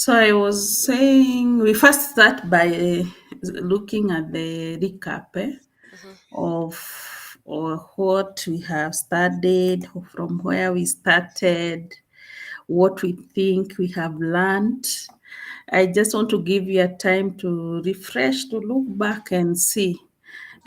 So I was saying we first start by looking at the recap Mhm. of or what we have studied, from where we started, what we think we have learned. I just want to give you a time to refresh, to look back and see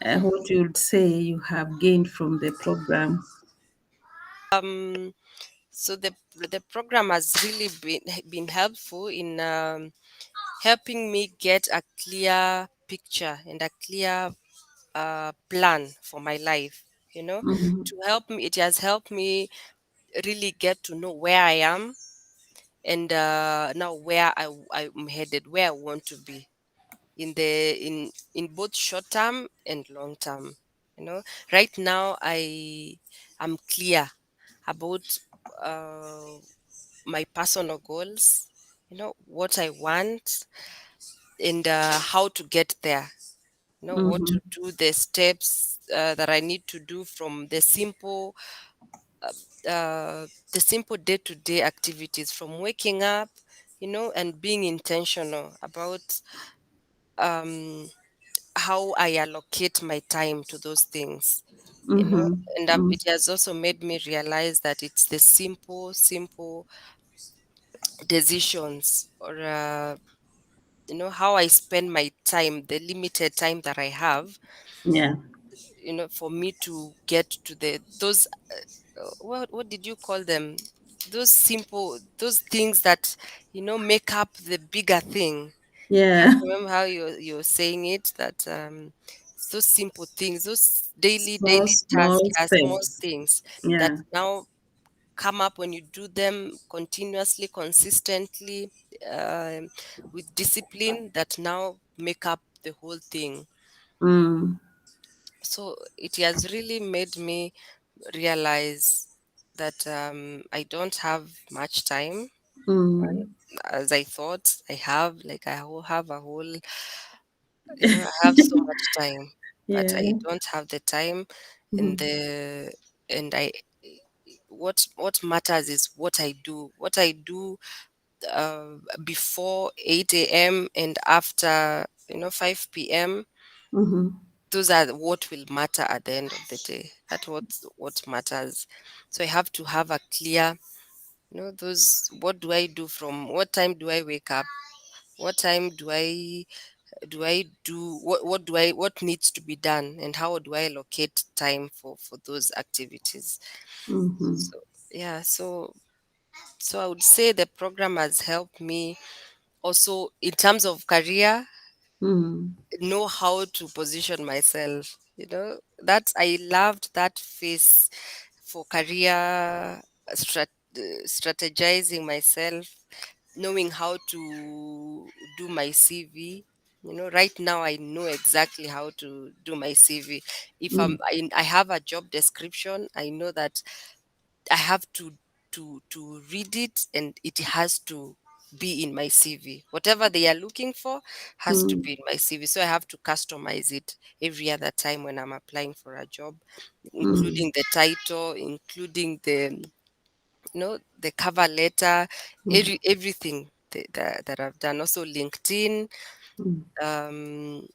what you would say you have gained from the program. Um, so the program has really been helpful in helping me get a clear picture and a clear plan for my life. You know, Mhm. to help me, it has helped me really get to know where I am and now where I'm headed, where I want to be in both short term and long term. You know, right now am clear about uh, my personal goals, what I want, and how to get there, what to Mhm. do, the steps that I need to do from the simple day-to-day activities, from waking up, and being intentional about um, how I allocate my time to those things, Mhm. and it has also made me realize that it's the simple decisions, or how I spend my time, the limited time that I have, Yeah. for me to get to those what did you call them, those things that make up the bigger thing. Can't Yeah. remember how you're saying it, that those simple things, those daily Small, daily small tasks, small steps. things that Yeah. now come up when you do them continuously, consistently, um, with discipline, that now make up the whole thing. Mm. So it has really made me realize that I don't have much time, right? Mm. As I thought I have. Like, have a whole, I have so much time, but Yeah. I don't have the time, and Mhm. the and I what matters is what I do before 8 a.m. and after 5 p.m. Mhm. Those are what will matter at the end of the day. That's what matters. So I have to have a clear, those, what do I do, from what time do I wake up, what time do I do, what needs to be done, and how do I allocate time for those activities. Mhm. So yeah, so I would say the program has helped me also in terms of career, Mm. know how to position myself. That I loved that phase for career, strategizing myself, knowing how to do my CV. Right now I know exactly how to do my CV. If Mm. I have a job description, I know that I have to read it, and it has to be in my CV. Whatever they are looking for has to Mm. be in my CV. So I have to customize it every other time when I'm applying for a job, Mm. including the title, including the cover letter, Mm. everything that I've done. Also LinkedIn. Mm. Um,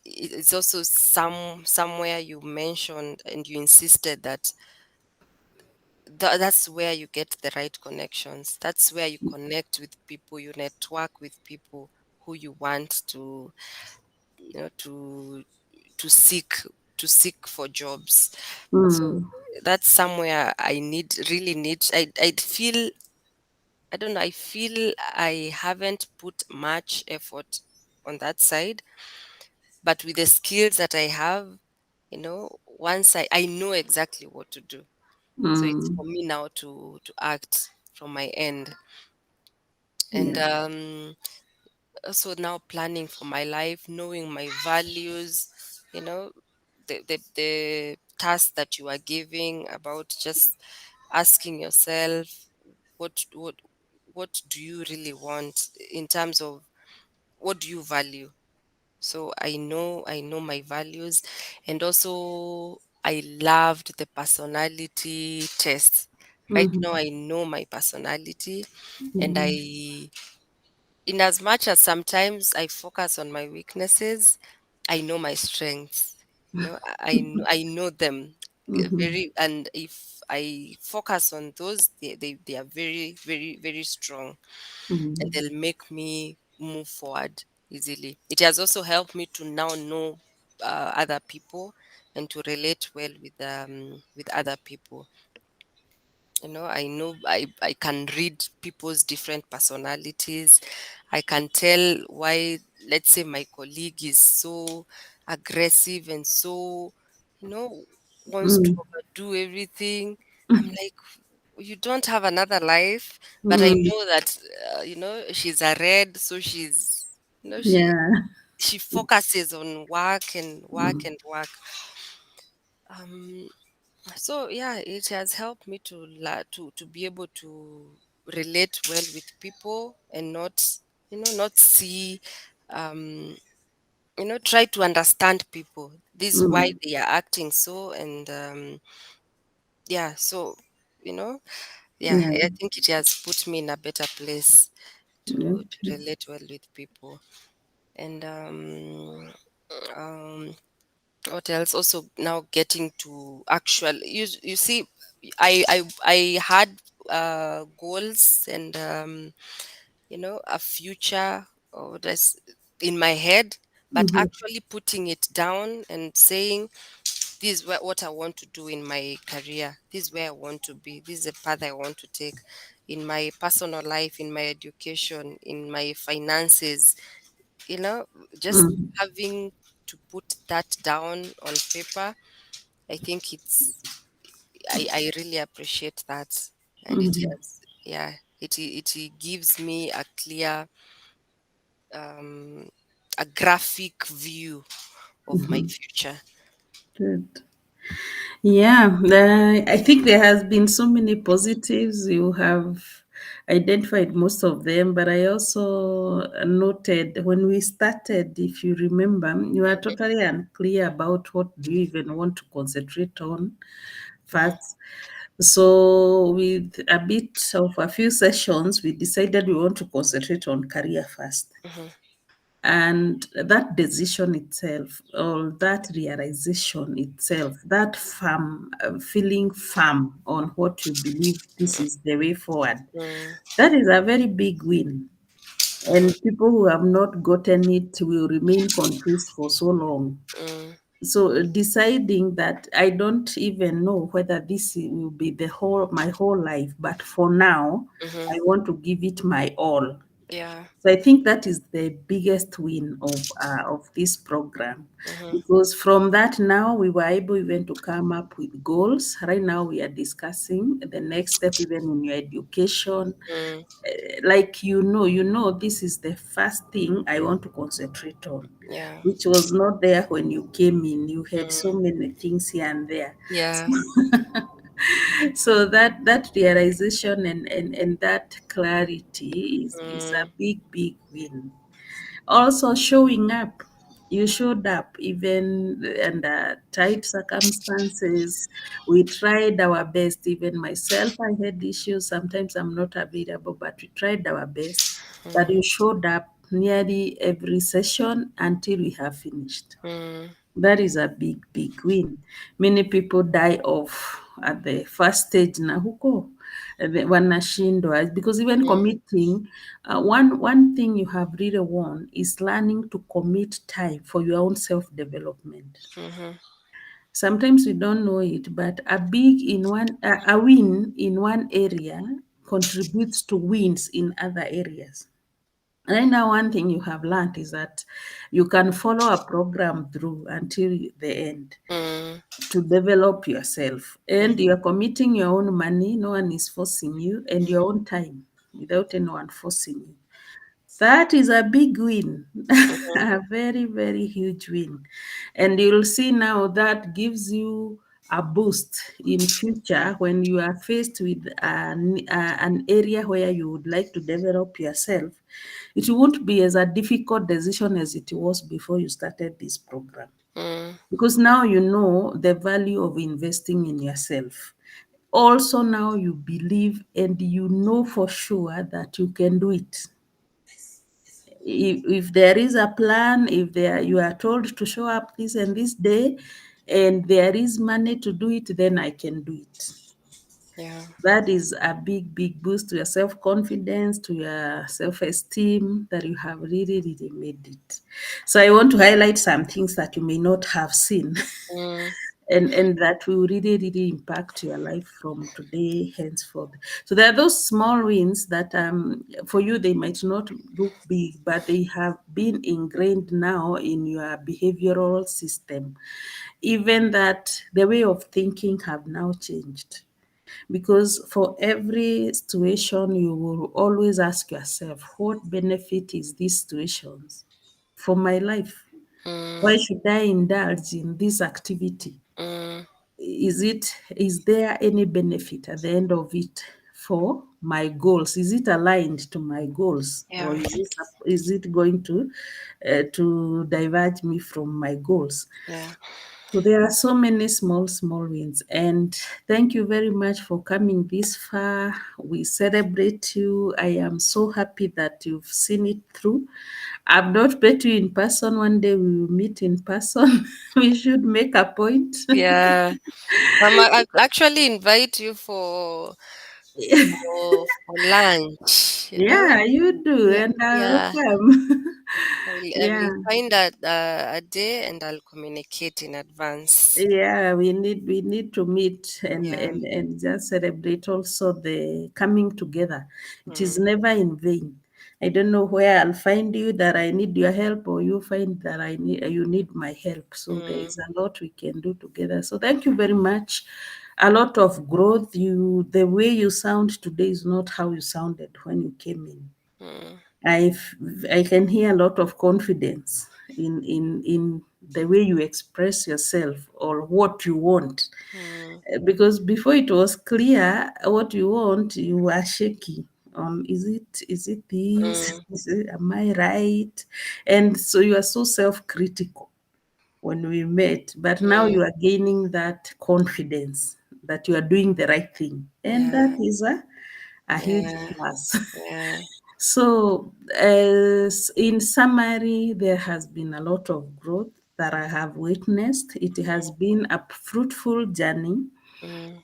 it's also somewhere you mentioned and you insisted that that's where you get the right connections. That's where you connect with people, you network with people who you want to seek to seek for jobs. So Mm. that's somewhere I really need. I feel, I don't know, I feel I haven't put much effort on that side, but with the skills that I have, once I know exactly what to do. So it's Mm. for me now to act from my end. And Yeah. also now planning for my life, knowing my values, you know, the task that you are giving, about just asking yourself what what what do you really want, in terms of what do you value. So I know my values, and also I loved the personality test. Right Mhm. now I know my personality, and Mhm. in as much as sometimes I focus on my weaknesses, I know my strengths. I know them Mhm. very, and if I focus on those, they are very, very, very strong, and Mhm. they'll make me move forward easily. It has also helped me to now know other people and to relate well with other people. I know I can read people's different personalities. I can tell why, let's say, my colleague is so aggressive and so, you know, wants to Mm. overdo everything. I'm like, you don't have another life. But I Mm. know that, she's a red, so she's, Yeah. she focuses on work and work Mm. and work. Um, so yeah, it has helped me to be able to relate well with people and not see, um try to understand people. This is why Mm. they are acting so, and yeah, so you know yeah, Yeah. I think it has put me in a better place Yeah. to relate well with people. And um what else, also now getting to actual, you see, I had goals and a future, or this, in my head, but Mhm. actually putting it down and saying, this is what I want to do in my career, this is where I want to be, this is the path I want to take in my personal life, in my education, in my finances, you know just Mm. having to put that down on paper. I think I really appreciate that. And it Mhm. has, yeah, it gives me a clear, um a graphic view of my Mhm. future. Good. Yeah, I think there has been so many positives. You have identified most of them, but I also noted when we started, if you remember, you were totally unclear about what do you even want to concentrate on first. So, with a bit of a few sessions, we decided we want to concentrate on career first. Hmm. And that decision itself, or that realization itself, that firm, feeling firm on what you believe this is the way forward, Mm, that is a very big win. And people who have not gotten it will remain confused for so long. mm, So deciding that I don't even know whether this will be the whole my whole life, but for now, hmm. I want to give it my all. Yeah. So I think that is the biggest win of this program, Hmm. because from that now we were able even to come up with goals. Right now we are discussing the next step even in your education. Mm, Like this is the first thing I want to concentrate on, yeah. which was not there when you came in. You had so Mm, many things here and there. yeah. So that realization and that clarity is a Mm, big win. Also showing up, you showed up even under tight circumstances. We tried our best. Even myself, I had issues. Sometimes I'm not available, but we tried our best. But you showed up nearly every session until we have finished. mm, That is a big win. Many people die off at the first stage na huko wanashindwa because even mm, committing, one thing you have really won is learning to commit time for your own self development. mhm, Sometimes we don't know it, but a win in one area contributes to wins in other areas. Right now, one thing you have learned is that you can follow a program through until the end mm, to develop yourself. And you are committing your own money, no one is forcing you, and your own time without anyone forcing you. That is a big win, mhm, a very huge win. And you'll see now that gives you a boost in future when you are faced with an area where you would like to develop yourself. It won't be as a difficult decision as it was before you started this program, mm, because now you know the value of investing in yourself. Also, now you believe and you know for sure that you can do it. If there is a plan, if there you are told to show up this and this day, and there is money to do it, then I can do it. Yeah. That is a big, big boost to your self confidence, to your self esteem, that you have really, really made it. So I want to highlight some things that you may not have seen. Mm, And that will really, really impact your life from today henceforth. So there are those small wins that for you they might not look big, but they have been ingrained now in your behavioral system. Even that the way of thinking have now changed, because for every situation you will always ask yourself, what benefit is this situation for my life? Why mm, should I indulge in this activity? mm, Is there any benefit at the end of it for my goals? Is it aligned to my goals, or yeah. is it going to diverge me from my goals? Yeah. So there are so many small, small wins. And thank you very much for coming this far. We celebrate you. I am so happy that you've seen it through. I've not met you in person. One day we will meet in person. We should make a point. Yeah. I actually invite you for lunch, you know? Yeah, you do, Yeah, and I'll yeah. come. I Yeah. will find a day and I'll communicate in advance. Yeah, we need to meet and, Yeah. and just celebrate also the coming together. It is Mm, never in vain. I don't know where I'll find you that I need your help, or you find that I need you need my help. So there mm, is a lot we can do together. So thank you very much. A lot of growth. The way you sound today is not how you sounded when you came in. mm, I I can hear a lot of confidence in the way you express yourself or what you want. mm, Because before it was clear what you want, you were shaky. Is it this? mm, Am I right? And so you are so self-critical when we met, but now mm. you are gaining that confidence that you are doing the right thing, and Yeah, that is a huge yeah, plus. yeah. So, as in summary, there has been a lot of growth that I have witnessed. It has been a fruitful journey. Mm,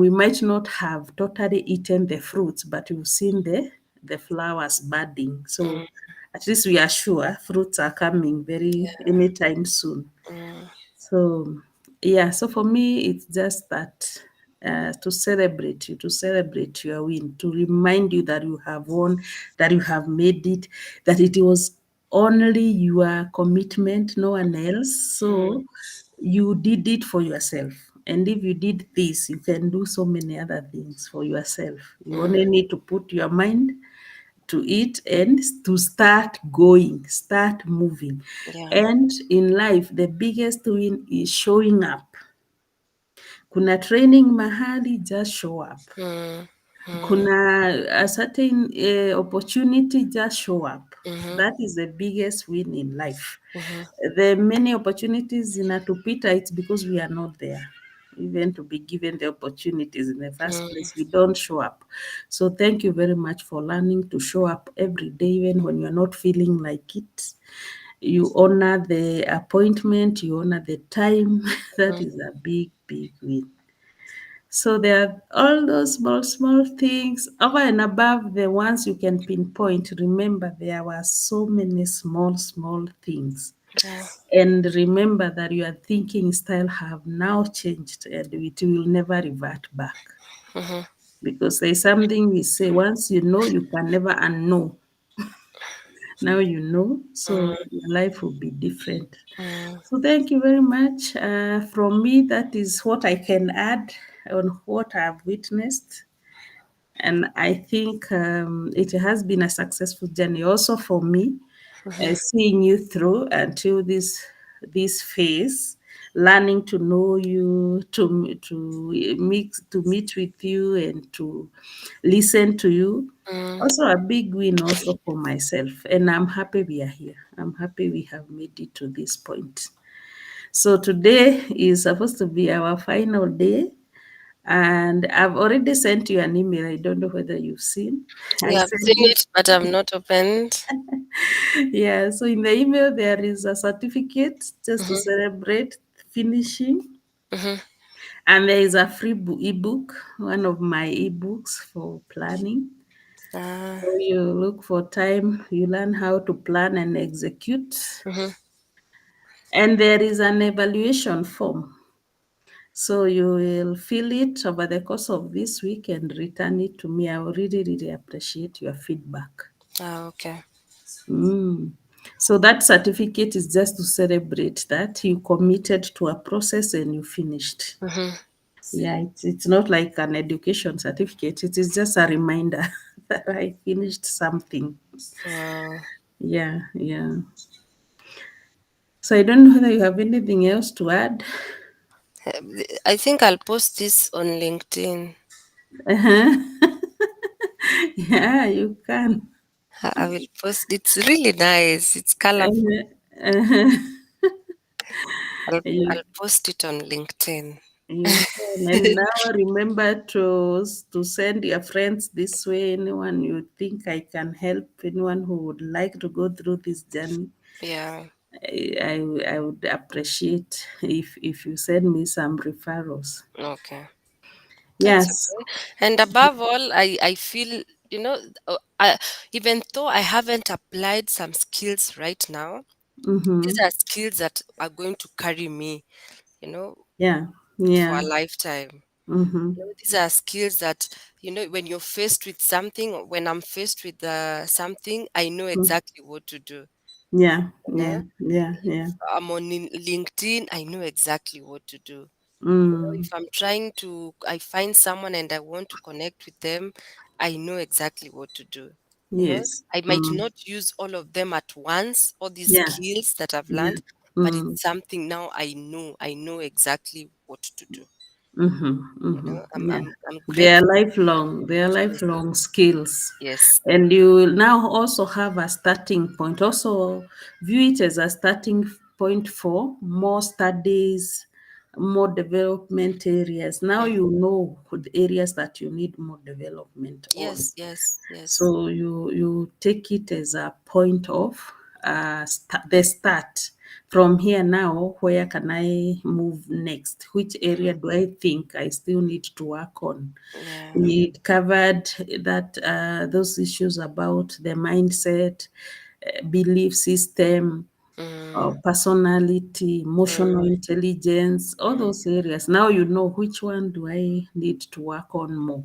We might not have totally eaten the fruits, but we've seen the flowers budding. So, mm, at least we are sure fruits are coming very anytime soon. mm, So, yeah, so for me, it's just that to celebrate you, to celebrate your win, to remind you that you have won, that you have made it, that it was only your commitment, no one else. mm, So, you did it for yourself. And if you did this, you can do so many other things for yourself. You mm. only need to put your mind to it and to start going, start moving. Yeah. And in life, the biggest win is showing up. Kuna training mahali, just show up. Mm, mm, Kuna a certain opportunity, just show up. mhm, That is the biggest win in life. mhm, The many opportunities zinatupita, it's because we are not there. Even to be given the opportunities in the first mm. place, we don't show up. So thank you very much for learning to show up every day, even when you're not feeling like it. You honor the appointment, you honor the time. That Mm, is a big, big win. So there are all those small, small things over and above the ones you can pinpoint. Remember, there were so many small, small things. yeah. And remember that your thinking style have now changed and it will never revert back. Mhm, Because there's something we say, once you know, you can never unknow. Now you know, so mm, your life will be different. mm. So thank you very much. From me, that is what I can add on what I've witnessed. And I think it has been a successful journey also for me, seeing you through until this phase, learning to know you, to meet with you, and to listen to you. Mm, Also a big win also for myself, and I'm happy we are here. I'm happy we have made it to this point. So today is supposed to be our final day, and I've already sent you an email. I don't know whether you've seen. I yeah, I've sent seen you it, but I've not opened. Yeah, so in the email there is a certificate just to Mhm. celebrate finishing, Mhm. and there is a free ebook, one of my ebooks for planning. Ah. So you look for time, you learn how to plan and execute, Mhm. and there is an evaluation form. So you will fill it over the course of this week and return it to me. I will really, really appreciate your feedback. Ah, okay. Mm. So that certificate is just to celebrate that you committed to a process and you finished. Mhm. Yeah, it's not like an education certificate. It is just a reminder that I finished something. Wow. Yeah, yeah. So I don't know whether you have anything else to add. I think I'll post this on LinkedIn. Uh-huh. Yeah, you can. I will post. It's really nice. It's colorful. Uh-huh. Uh-huh. I'll You I'll post it on LinkedIn. You can. And now remember to send your friends this way. Anyone you think I can help, anyone who would like to go through this journey, Yeah. I would appreciate if you send me some referrals. Okay. That's Yes. okay. And above all, I feel, even though I haven't applied some skills right now, these Mm-hmm. are skills that are going to carry me, you know, Yeah. for Yeah. a lifetime. Mm-hmm. These are skills that, when you're faced with something, or when I'm faced with something, I know exactly what to do. Yeah. You Yeah. know, Yeah. if Yeah. I'm on LinkedIn, I know exactly what to do. Mm. If I find someone and I want to connect with them, I know exactly what to do. Yes. I might Mm. not use all of them at once, all these Yeah. skills that I've Yeah. learned, but Mm. it's something now I know exactly what to do. Mm-hmm, mm-hmm. Yeah. I'm They are grateful. lifelong, they are Yes, lifelong skills. yes, And you will now also have a starting point. Also view it as a starting point for more studies, more development areas. Now mm, you know the areas that you need more development on. yes, yes, yes. So you take it as a point of the start. From here now, where can I move next? Which area do I think I still need to work on? Yeah. We covered that those issues about the mindset, belief system, Mm, personality, emotional mm, intelligence, all mm, those areas. Now you know which one do I need to work on more.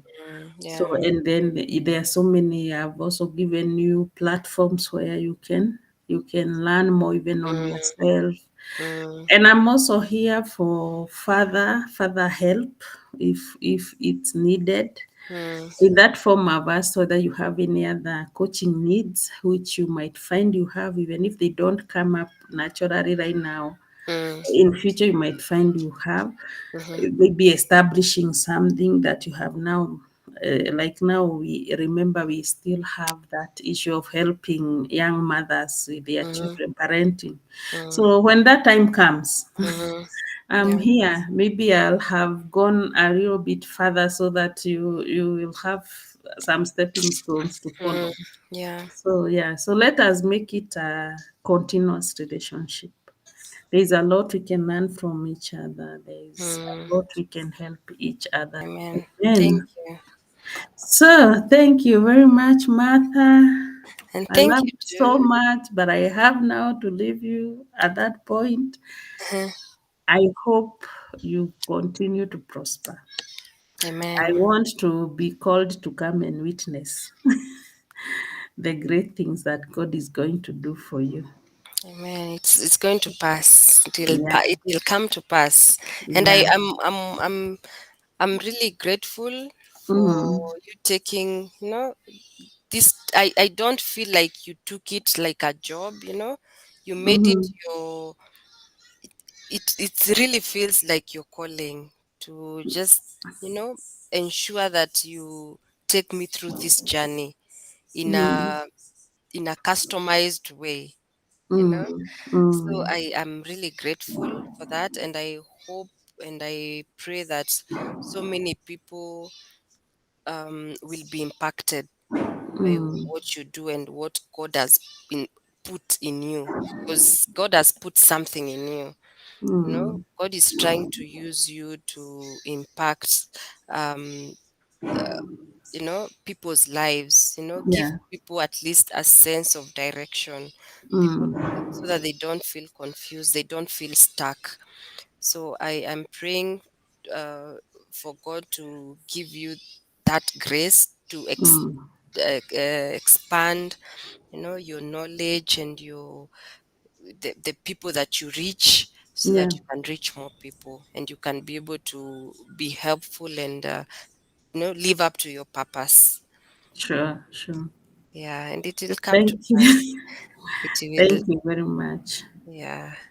So, yeah. and then there are so many. I've also given you platforms where you can learn more even on Mm, yourself. mm, And I'm also here for further help if it's needed. mm, In that form, I've asked whether you have any other coaching needs which you might find you have, even if they don't come up naturally right now. mm, In future, you might find you have mhm, maybe establishing something that you have now. Like now, we remember we still have that issue of helping young mothers with their mhm, children parenting. mm, So when that time comes, mhm. I'm Yeah. here. Maybe I'll have gone a little bit further so that you will have some stepping stones to Mm, follow. yeah. So yeah, so let us make it a continuous relationship. There is a lot we can learn from each other. There is Mm, a lot we can help each other. amen. Thank Amen. you. So thank you very much, Martha. And I thank love you you so too. much, but I have now to leave you at that point. Uh-huh. I hope you continue to prosper. I Amen. want to be called to come and witness the great things that God is going to do for you. Amen. It's going to pass. Yeah, It will come to pass. And yeah. I'm really grateful for Mm, you taking, this. I don't feel like you took it like a job, You made it mm, your it really feels like your calling to just, ensure that you take me through this journey in mm, a customized way, you know. mm, So mm, I am really grateful for that, and I hope and I pray that so many people will be impacted by mm, what you do and what God has been put in you, because God has put something in you. Mm. God is trying to use you to impact, um, people's lives. Give Yeah. people at least a sense of direction. People, Mm. so that they don't feel confused, they don't feel stuck. So I am praying, uh, for God to give you that grace to Mm. expand, your knowledge and the people that you reach, so Yeah. that you can reach more people and you can be able to be helpful and, live up to your purpose. Sure. Sure. Yeah, and it will come to Thank you. pass. It will. Thank you very much. Yeah.